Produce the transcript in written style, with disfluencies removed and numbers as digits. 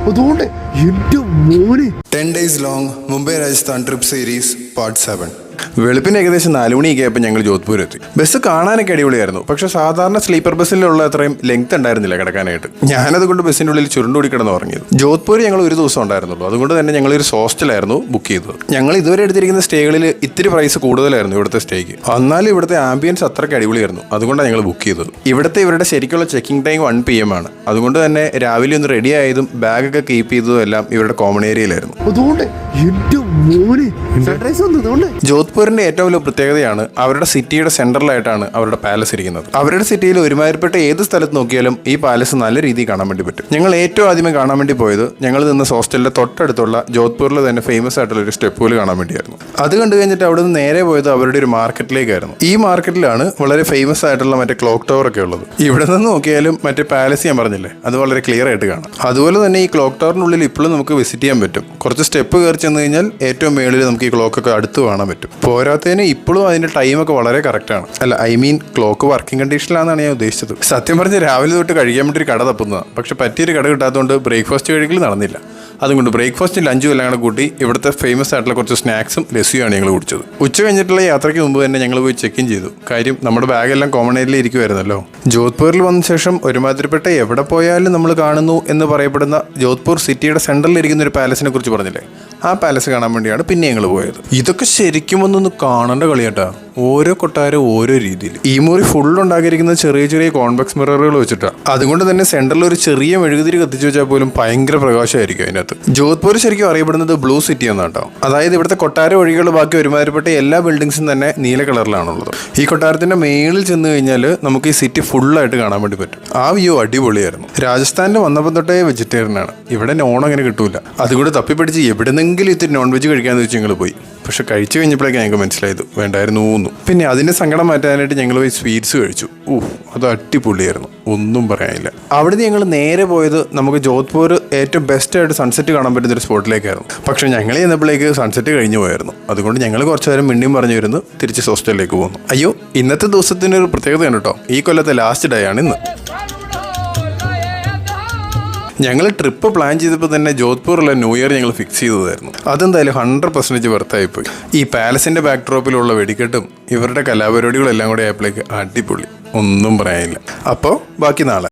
അതുകൊണ്ട് എന്റെ മോനെ 10 days long Mumbai Rajasthan trip series part 7. വെളുപ്പിന് ഏകദേശം 4 മണിയൊക്കെ ആയപ്പോൾ ഞങ്ങൾ ജോധ്പൂർ എത്തി. ബസ് കാണാനൊക്കെ അടിപൊളിയായിരുന്നു. പക്ഷെ സാധാരണ സ്ലീപ്പർ ബസ്സിലുള്ള അത്രയും ലെങ്ത് ഉണ്ടായിരുന്നില്ല കിടക്കാനായിട്ട്. ഞാനതുകൊണ്ട് ബസ്സിൻ്റെ ഉള്ളിൽ ചുരുണ്ടുകൂടി കിടന്ന് ഉറങ്ങിയത്. ജോധ്പൂർ ഞങ്ങൾ ഒരു ദിവസം ഉണ്ടായിരുന്നുള്ളൂ. അതുകൊണ്ട് തന്നെ ഞങ്ങൾ ഒരു ഹോസ്റ്റലായിരുന്നു ബുക്ക് ചെയ്തത്. ഞങ്ങൾ ഇതുവരെ എടുത്തിരിക്കുന്ന സ്റ്റേകളിൽ ഇത്തിരി പ്രൈസ് കൂടുതലായിരുന്നു ഇവിടുത്തെ സ്റ്റേക്ക്. എന്നാലും ഇവിടുത്തെ ആംബിയൻസ് അത്രയ്ക്ക് അടിപൊളിയായിരുന്നു. അതുകൊണ്ടാണ് ഞങ്ങൾ ബുക്ക് ചെയ്തത്. ഇവിടുത്തെ ഇവരുടെ ശരിക്കുള്ള ചെക്കിംഗ് ടൈം 1 PM ആണ്. അതുകൊണ്ട് തന്നെ രാവിലെ ഒന്ന് റെഡി ആയതും ബാഗൊക്കെ കീപ്പ് ചെയ്തതും എല്ലാം ഇവരുടെ കോമൺ ഏരിയയിലായിരുന്നു. അതുകൊണ്ട് എന്റെ മോനെ ജോധ്പൂരിന്റെ ഏറ്റവും വലിയ പ്രത്യേകതയാണ് അവരുടെ സിറ്റിയുടെ സെൻട്രലായിട്ടാണ് അവരുടെ പാലസ് ഇരിക്കുന്നത്. അവരുടെ സിറ്റിയിൽ ഒരുമാതിരിപ്പെട്ട ഏത് സ്ഥലത്ത് നോക്കിയാലും ഈ പാലസ് നല്ല രീതിയിൽ കാണാൻ വേണ്ടി പറ്റും. ഞങ്ങൾ ഏറ്റവും ആദ്യമേ കാണാൻ വേണ്ടി പോയത് ഞങ്ങൾ നിന്ന് ഹോസ്റ്റലിന്റെ തൊട്ടടുത്തുള്ള ജോധ്പൂരിൽ തന്നെ ഫേമസ് ആയിട്ടുള്ള ഒരു സ്റ്റെപ്പ് പൂൾ കാണാൻ വേണ്ടിയായിരുന്നു. അത് കണ്ടു കഴിഞ്ഞിട്ട് അവിടെ നിന്ന് നേരെ പോയത് അവരുടെ ഒരു മാർക്കറ്റിലേക്കായിരുന്നു. ഈ മാർക്കറ്റിലാണ് വളരെ ഫേമസ് ആയിട്ടുള്ള മറ്റേ ക്ലോക്ക് ടവർ ഒക്കെ ഉള്ളത്. ഇവിടെ നിന്ന് നോക്കിയാലും മറ്റേ പാലസ് ഞാൻ പറഞ്ഞില്ലേ, അത് വളരെ ക്ലിയർ ആയിട്ട് കാണാം. അതുപോലെ തന്നെ ഈ ക്ലോക്ക് ടവറിനുള്ളിൽ ഇപ്പോഴും നമുക്ക് വിസിറ്റ് ചെയ്യാൻ പറ്റും. കുറച്ച് സ്റ്റെപ്പ് കയറി ചെന്ന് കഴിഞ്ഞാൽ ഏറ്റവും മേളിൽ നമുക്ക് ഈ ക്ലോക്കൊക്കെ അടുത്ത് കാണാൻ പറ്റും. പോരാത്തതിന് ഇപ്പോഴും അതിന്റെ ടൈമൊക്കെ വളരെ കറക്റ്റാണ്. അല്ല, ഐ മീൻ ക്ലോക്ക് വർക്കിംഗ് കണ്ടീഷനിലാണെന്നാണ് ഞാൻ ഉദ്ദേശിച്ചത്. സത്യം പറഞ്ഞ് രാവിലെ തൊട്ട് കഴിക്കാൻ വേണ്ടി ഒരു കട തപ്പുന്നതാണ്. പക്ഷെ പറ്റിയൊരു കട കിട്ടാത്തതുകൊണ്ട് ബ്രേക്ക്ഫാസ്റ്റ് കഴിക്കൽ നടന്നില്ല. അതുകൊണ്ട് ബ്രേക്ക്ഫാസ്റ്റും ലഞ്ചും എല്ലാം കൂടെ കൂട്ടി ഇവിടുത്തെ ഫേമസ് ആയിട്ടുള്ള കുറച്ച് സ്നാക്സും ലസ്സിയുമാണ് ഞങ്ങൾ കുടിച്ചത്. ഉച്ച കഴിഞ്ഞിട്ടുള്ള യാത്രയ്ക്ക് മുമ്പ് തന്നെ ഞങ്ങൾ പോയി ചെക്ക് ഇൻ ചെയ്തു. കാര്യം നമ്മുടെ ബാഗെല്ലാം കോമൺ ഏരിയയിൽ ഇരിക്കുമായിരുന്നല്ലോ. ജോധ്പൂരിൽ വന്ന ശേഷം ഒരുമാതിരിപ്പെട്ട എവിടെ പോയാലും നമ്മൾ കാണുന്നു എന്ന് പറയപ്പെടുന്ന ജോധ്പൂർ സിറ്റിയുടെ സെൻട്രലിൽ ഇരിക്കുന്ന ഒരു പാലസിനെ കുറിച്ച് പറഞ്ഞില്ലേ, ആ പാലസ് കാണാൻ വേണ്ടിയാണ് പിന്നെ ഞങ്ങൾ പോയത്. ഇതൊക്കെ ശരിക്കും ഒന്നൊന്ന് കാണേണ്ട കളിയാട്ടാ. ഓരോ കൊട്ടാരം ഓരോ രീതിയിൽ. ഈ മുറി ഫുൾ ഉണ്ടാക്കിയിരിക്കുന്നത് ചെറിയ ചെറിയ കോൺവെക്സ് മിററുകൾ വെച്ചിട്ടാണ്. അതുകൊണ്ട് തന്നെ സെൻട്രലിൽ ഒരു ചെറിയ മെഴുകുതിരി കത്തിച്ചു വെച്ചാൽ പോലും ഭയങ്കര പ്രകാശമായിരിക്കും അതിനകത്ത്. ജോധ്പൂർ ശരിക്കും അറിയപ്പെടുന്നത് ബ്ലൂ സിറ്റി എന്നാണ് കേട്ടോ. അതായത് ഇവിടുത്തെ കൊട്ടാരം ഒഴികെയുള്ള ബാക്കി ഒരുമാതിരിപ്പെട്ട എല്ലാ ബിൽഡിങ്സും തന്നെ നീല കളറിലാണുള്ളത്. ഈ കൊട്ടാരത്തിന്റെ മേളിൽ ചെന്ന് കഴിഞ്ഞാൽ നമുക്ക് ഈ സിറ്റി ഫുള്ളായിട്ട് കാണാൻ വേണ്ടി പറ്റും. ആ വ്യൂ അടിപൊളിയായിരുന്നു. രാജസ്ഥാനിൽ വന്നപ്പോൾ തൊട്ടേ വെജിറ്റേറിയൻ ആണ്. ഇവിടെ നോൺ അങ്ങനെ കിട്ടൂല. അതുകൊണ്ട് തപ്പിപ്പിടിച്ച് എവിടെന്നെങ്കിലും ഇത്തിരി നോൺ വെജ് കഴിക്കാന്ന് വെച്ച് ഞങ്ങൾ പോയി. പക്ഷെ കഴിച്ചു കഴിഞ്ഞപ്പോഴേക്കും ഞങ്ങൾക്ക് മനസ്സിലായത് വേണ്ടായിരുന്നു. പിന്നെ അതിന്റെ സങ്കടം മാറ്റാനായിട്ട് ഞങ്ങൾ പോയി സ്വീറ്റ്സ് കഴിച്ചു. അത് അടിപൊളിയായിരുന്നു, ഒന്നും പറയാനില്ല. അവിടുന്ന് ഞങ്ങൾ നേരെ പോയത് നമുക്ക് ജോധ്പൂർ ഏറ്റവും ബെസ്റ്റ് ആയിട്ട് സൺസെറ്റ് കാണാൻ പറ്റുന്ന ഒരു സ്പോട്ടിലേക്കായിരുന്നു. പക്ഷെ ഞങ്ങൾ ചെന്നപ്പോഴേക്ക് സൺസെറ്റ് കഴിഞ്ഞു പോയായിരുന്നു. അതുകൊണ്ട് ഞങ്ങൾ കുറച്ചു നേരം മിണ്ടിയും പറഞ്ഞു വരുന്നു തിരിച്ച് ഹോസ്റ്റലിലേക്ക് പോകുന്നു. അയ്യോ, ഇന്നത്തെ ദിവസത്തിനൊരു പ്രത്യേകതയാണ് കേട്ടോ. ഈ കൊല്ലത്തെ ലാസ്റ്റ് ഡേ ആണ് ഇന്ന്. ഞങ്ങൾ ട്രിപ്പ് പ്ലാൻ ചെയ്തപ്പോൾ തന്നെ ജോധ്പൂറിലെ ന്യൂ ഇയർ ഞങ്ങൾ ഫിക്സ് ചെയ്തതായിരുന്നു. അതെന്തായാലും 100% വെർത്തായിപ്പോയി. ഈ പാലസിന്റെ ബാക്ക്ഡ്രോപ്പിലുള്ള വെടിക്കെട്ടും ഇവരുടെ കലാപരിപാടികളും എല്ലാം കൂടെ ആയപ്പോഴേക്ക് അടിപൊളി, ഒന്നും പറയാനില്ല. അപ്പോൾ ബാക്കി നാളെ.